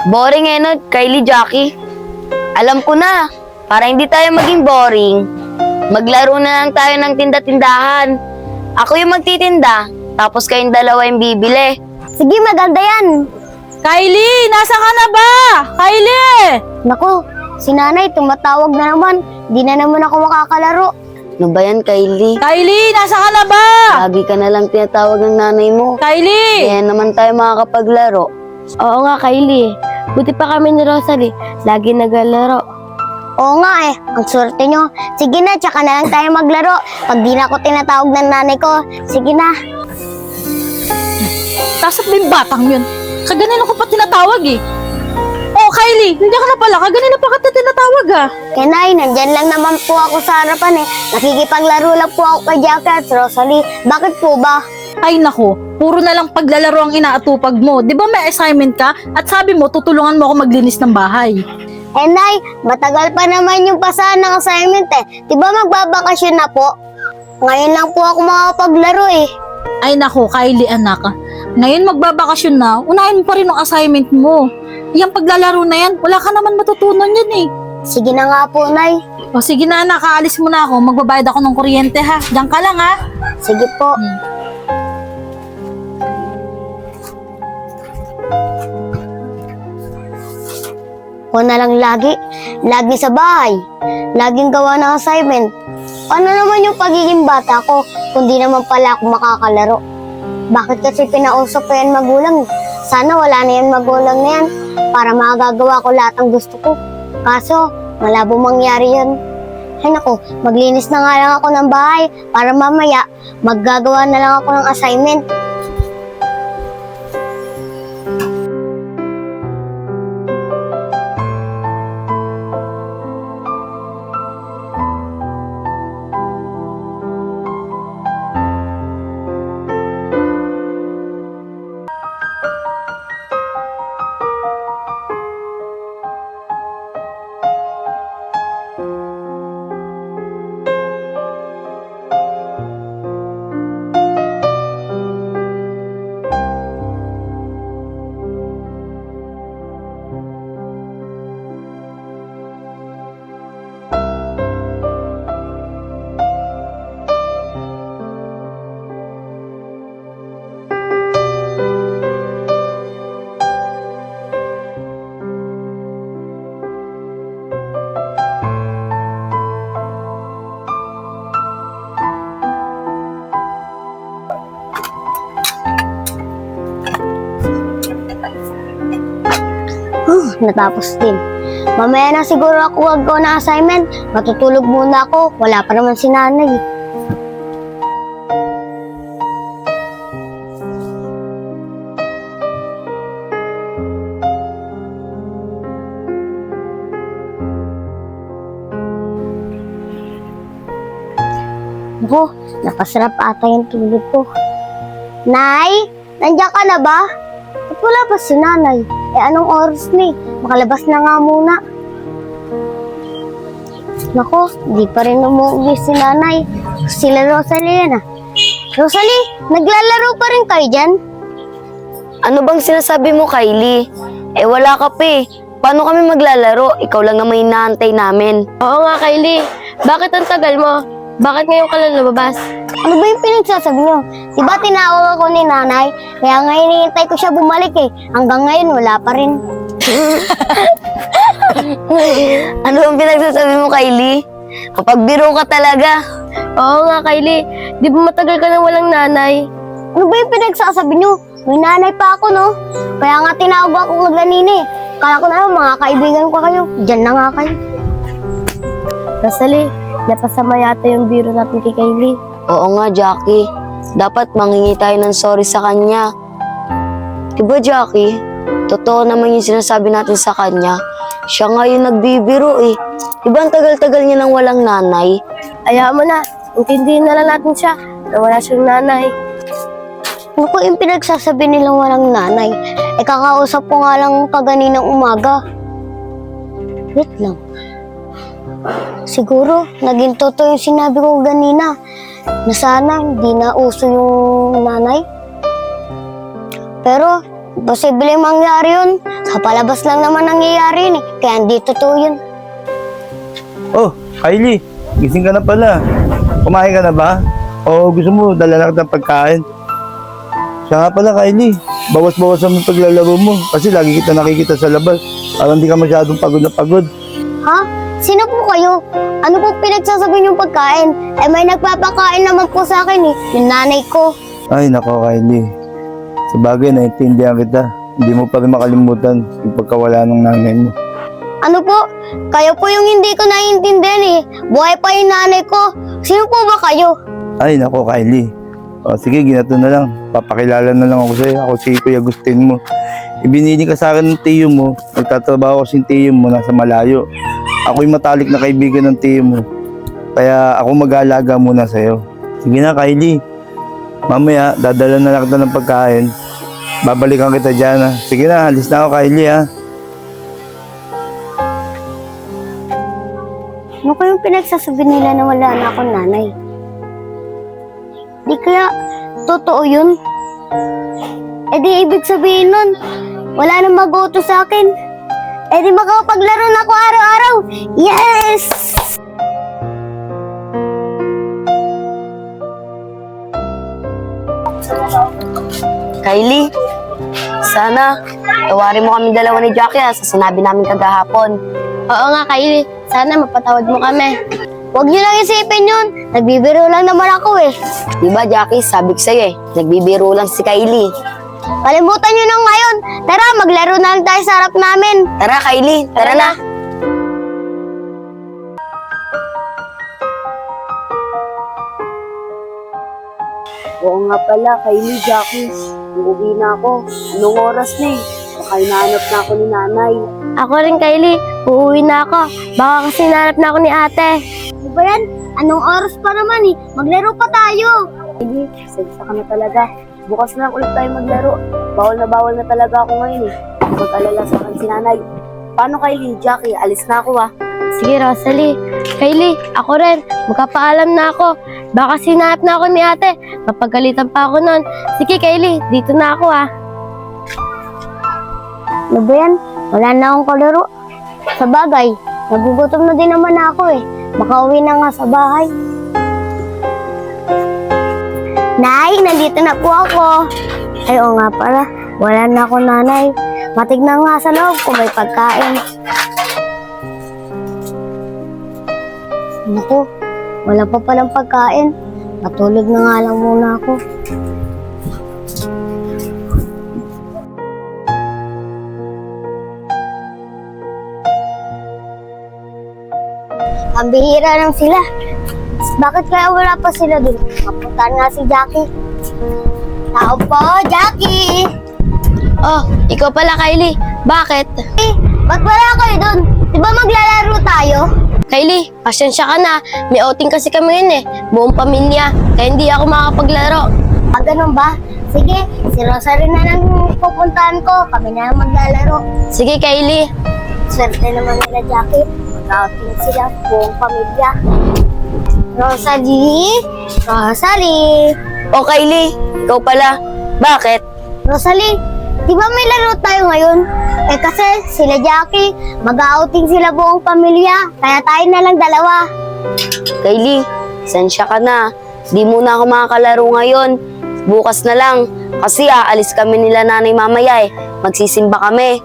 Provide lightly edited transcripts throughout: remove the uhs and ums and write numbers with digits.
Boring no, Kylie, Jackie. Alam ko na, para hindi tayo maging boring, maglaro na lang tayo ng tinda-tindahan. Ako yung magtitinda, tapos kayong dalawa yung bibili. Sige, maganda yan. Kylie, nasa ka na ba? Kylie! Naku, si nanay tumatawag na naman. Di na naman ako makakalaro. Ano ba yan, Kylie? Kylie, nasa ka na ba? Lagi ka na lang tinatawag ng nanay mo. Kylie! Kaya naman tayo makakapaglaro. Oo nga, Kylie. Buti pa kami ni Rosalie. Lagi naglalaro. Oo nga ang swerte nyo. Sige na, tsaka na lang tayo maglaro. Pag di na ako tinatawag ng nanay ko, sige na. Tasap ba yung batang yun? Kaganino ko pa tinatawag eh. Oh, Kylie, nandiyan ka na pala. Kaganino pa kita tinatawag ah. Kaya nay, nandyan lang naman po ako sa harapan Nakikipaglaro lang po ako kay Jackie at Rosalie. Bakit po ba? Ay nako, puro na lang paglalaro ang inaatupag mo. Di ba may assignment ka? At sabi mo, tutulungan mo ako maglinis ng bahay. Nay, matagal pa naman yung pasahan ng assignment Di ba magbabakasyon na po? Ngayon lang po ako makapaglaro Ay nako, Kylie anak. Ngayon magbabakasyon na, unahin mo pa rin ang assignment mo. Yung paglalaro na yan, wala ka naman matutunan yan eh. Sige na nga po, Nay. O sige na anak, aalis mo na ako. Magbabayad ako ng kuryente ha. Diyan ka lang ha. Sige po. Ako na lang lagi sa bahay, laging gawa ng assignment. Ano naman yung pagiging bata ko, kung di naman pala ako makakalaro? Bakit kasi pinausap ko yan magulang? Sana wala na yan magulang na yan, para magagawa ko lahat ng gusto ko. Kaso, malabo mangyari yan. Ay naku, maglinis na nga lang ako ng bahay, para mamaya, maggagawa na lang ako ng assignment. Natapos din. Mamaya na siguro ako gagawa ng assignment. Matutulog muna ako. Wala pa naman si nanay. Bo, napasarap ata yung tulog ko. Nay, nandiyan ka na ba? At wala pa si nanay. Anong oras ni? Makalabas na nga muna. Nako, di pa rin umuwi si nanay. Sila Rosalie yan Rosalie, naglalaro pa rin kayo dyan? Ano bang sinasabi mo, Kylie? Wala ka pa Paano kami maglalaro? Ikaw lang ang may inaantay namin. Oo nga, Kylie. Bakit ang tagal mo? Bakit ngayon ka lang lumabas? Ano ba yung pinagsasabi niyo? Diba tinawag ako ni nanay? Kaya ngayon hinihintay ko siya bumalik Hanggang ngayon wala pa rin. Ano bang pinagsasabi mo, Kylie? Kapag biro ka talaga. Oo nga, Kylie. Di ba matagal ka nang walang nanay? Ano ba yung pinagsasabi niyo? May nanay pa ako, no? Kaya nga tinawag ako kanina Kala ko na mga kaibigan ko kayo. Diyan na nga kayo. Rosalie, napasama yata yung biro natin kay Kylie. Oo nga, Jackie. Dapat mangingi tayo ng sorry sa kanya. Diba, Jackie? Totoo naman yung sinasabi natin sa kanya. Siya nga yung nagbibiro Diba ang tagal-tagal niya nang walang nanay? Ayaw mo na. Intindihin na lang natin siya na wala siyang nanay. Ano ko yung pinagsasabi nilang walang nanay? Kakausap ko nga lang kaganinang umaga. Wait lang. Siguro, naging totoo yung sinabi ko ganina na sana hindi na uso yung nanay. Pero, Posibleng mangyari yun. Sa palabas lang naman nangyayari yun eh. Kaya hindi totoo yun. Oh, Kylie, gising ka na pala. Kumain ka na ba? O gusto mo, dala na kita ng pagkain? Siya nga pala, Kylie. Bawas-bawas ang paglalaro mo. Kasi lagi kita nakikita sa labas. Parang di ka masyadong pagod na pagod. Ha? Sino po kayo? Ano po pinagsasabi niyong pagkain? Eh may nagpapakain naman po sa akin eh. Yung nanay ko. Ay, nako, Kylie. Sa bagay, naiintindihan kita. Hindi mo pa rin makalimutan yung pagkawala ng nanay mo. Ano po? Kayo po yung hindi ko naiintindihan eh. Buhay pa yung nanay ko. Sino po ba kayo? Ay, nako, Kylie. O, sige, ginato na lang. Papakilala na lang ako sa'yo. Ako si Kuya Agustin mo. Ibinili ka sa akin ng tiyo mo. Nagtatrabaho ko si tiyo mo nasa malayo. Ako yung matalik na kaibigan ng tiyo mo. Kaya ako mag-aalaga muna sa'yo. Sige na, Kylie. Mamaya, dadala na lang kita ng pagkain. Babalikan kita dyan, ha. Sige na, alis na ako, Kylie, ha. Ano kayong pinagsasabi nila na wala na akong nanay? Di kaya totoo yun? Eh di ibig sabihin nun, wala nang mag-utos sa akin. Eh di makapaglaro na ako araw-araw. Yes! Kylie, sana tawarin mo kami dalawa ni Jackie sa sinabi namin kagahapon. Oo nga, Kylie. Sana mapatawad mo kami. Huwag niyo lang isipin yun. Nagbibiro lang naman ako eh. Diba Jackie, sabi ko sa'yo nagbibiro lang si Kylie. Kalimutan niyo na ngayon. Tara, maglaro na lang tayo sa harap namin. Tara Kylie, tara na. Oo nga pala, Kylie, Jackie. Uuwi na ako. Anong oras na eh? Baka hinahanap na ako ni nanay. Ako rin, Kylie. Uuwi na ako. Baka kasi nanap na ako ni ate. Ano ba yan? Anong oras pa naman eh? Maglaro pa tayo. Kylie, sagsa ka na talaga. Bukas na lang ulit tayo maglaro. Bawal na talaga ako ngayon eh. Mag-alala sa akin si nanay. Paano Kylie, Jackie? Alis na ako ah. Sige, Rosalie. Kylie, ako rin. Magkapaalam na ako. Baka sinanap na ako ni ate. Mapagalitan pa ako nun. Sige, Kylie. Dito na ako ah. Ano ba yan? Wala na akong kalaro. Sa bagay, nagugutom na din naman ako eh. Makauwi na nga sa bahay. Nay, nandito na po ako. Ay, oo nga pala. Wala na ako nanay. Matignan nga sa loob kung may pagkain. Naku, wala pa palang pagkain. Matulog na nga lang muna ako. Ang bihira lang sila. Bakit kaya wala pa sila dun? Mapuntahan nga si Jackie. Tao po, Jackie! Oh, ikaw pala Kylie. Bakit? Eh, ba't wala kayo dun? Di ba maglalaro tayo? Kylie, pasensya ka na. May outing kasi kami yun eh. Buong pamilya. Kaya hindi ako makakapaglaro. Ah, ganun ba? Sige, si Rosa rin na lang pupuntahan ko. Kami na lang maglalaro. Sige Kylie. Swerte naman nila, Jackie. Mag-outing sila, buong pamilya. Rosalie! Rosalie! Oh Kylie, ikaw pala. Bakit? Rosalie, di ba may laro tayo ngayon? Eh kasi sila Jackie, mag-outing sila buong pamilya. Kaya tayo na lang dalawa. Kylie, pasensya ka na. Di muna ako makakalaro ngayon. Bukas na lang. Kasi aalis kami nila nanay mamaya eh. Magsisimba kami.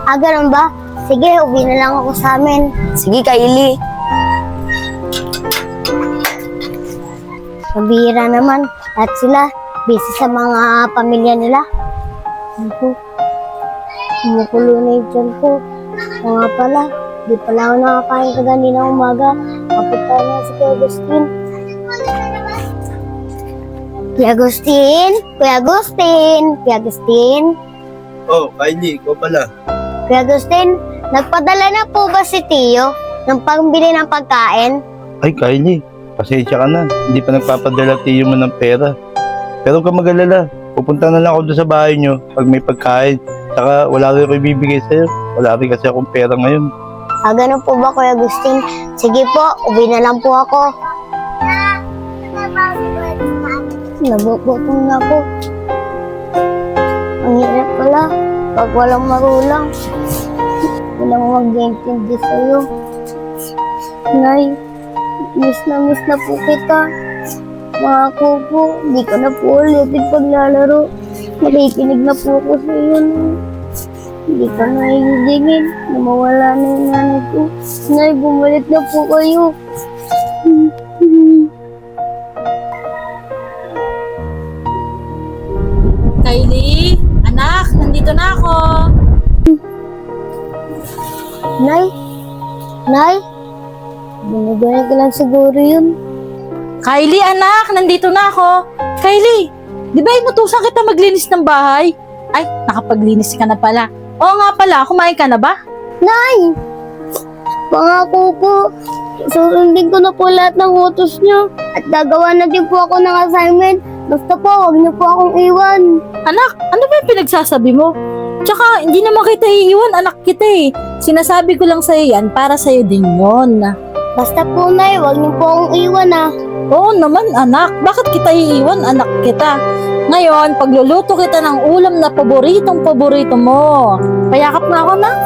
Ah, ganun ba? Sige, uwi na lang ako sa amin. Sige Kylie. Mabihira naman. At sila, busy sa mga pamilya nila. Ako, kumukulo na yung tiyan ko. O nga pala, di pala ako nakakain kaganina umaga. Kapunta na si Kuya Agustin. Kuya Agustin! Kuya Agustin! Kuya Agustin! Oh, Kylie, ikaw pala. Kuya Agustin, nagpadala na po ba si Tio ng pambili ng pagkain? Ay, Kylie, pasensya ka na. Hindi pa nagpapadala tiyo mo ng pera. Pero huwag ka mag-alala. Pupunta na lang ako doon sa bahay nyo pag may pagkain. Saka wala rin ako ibibigay sa'yo. Wala rin kasi akong pera ngayon. Ah, ganun po ba, Kuya Agustin? Sige po, uwi na lang po ako. Nagugutom na ako. Ang hirap pala pag walang magulang. Walang mag-iintindi sa'yo. Nay, miss na po kita. Mangako po, di ko na po ulitin paglalaro. Nakikinig na po ako sa iyo. Hindi ka na hihigingin na mawala na yung nanay ko. Nay, bumalik na po kayo. Kylie, anak, nandito na ako. Nay? Nay? Binigyan ko lang siguro yun. Kylie, anak, nandito na ako. Kylie, di ba inutusan kita maglinis ng bahay? Ay, nakapaglinis ka na pala. Oo nga pala, kumain ka na ba? Nay! Pangako po, susundin ko na po lahat ng utos nyo. At gagawa na din po ako ng assignment. Basta po, huwag niyo po akong iwan. Anak, ano ba yung pinagsasabi mo? Tsaka, hindi naman kita iiwan, anak kita eh. Sinasabi ko lang sa'yo yan, para sa'yo din yun. Basta po, Nay, huwag niyo po akong iwan ah. Oo naman, anak. Bakit kita iiwan, anak kita? Ngayon, pagluluto kita ng ulam na paboritong-paborito mo. Payakap na ako, anak.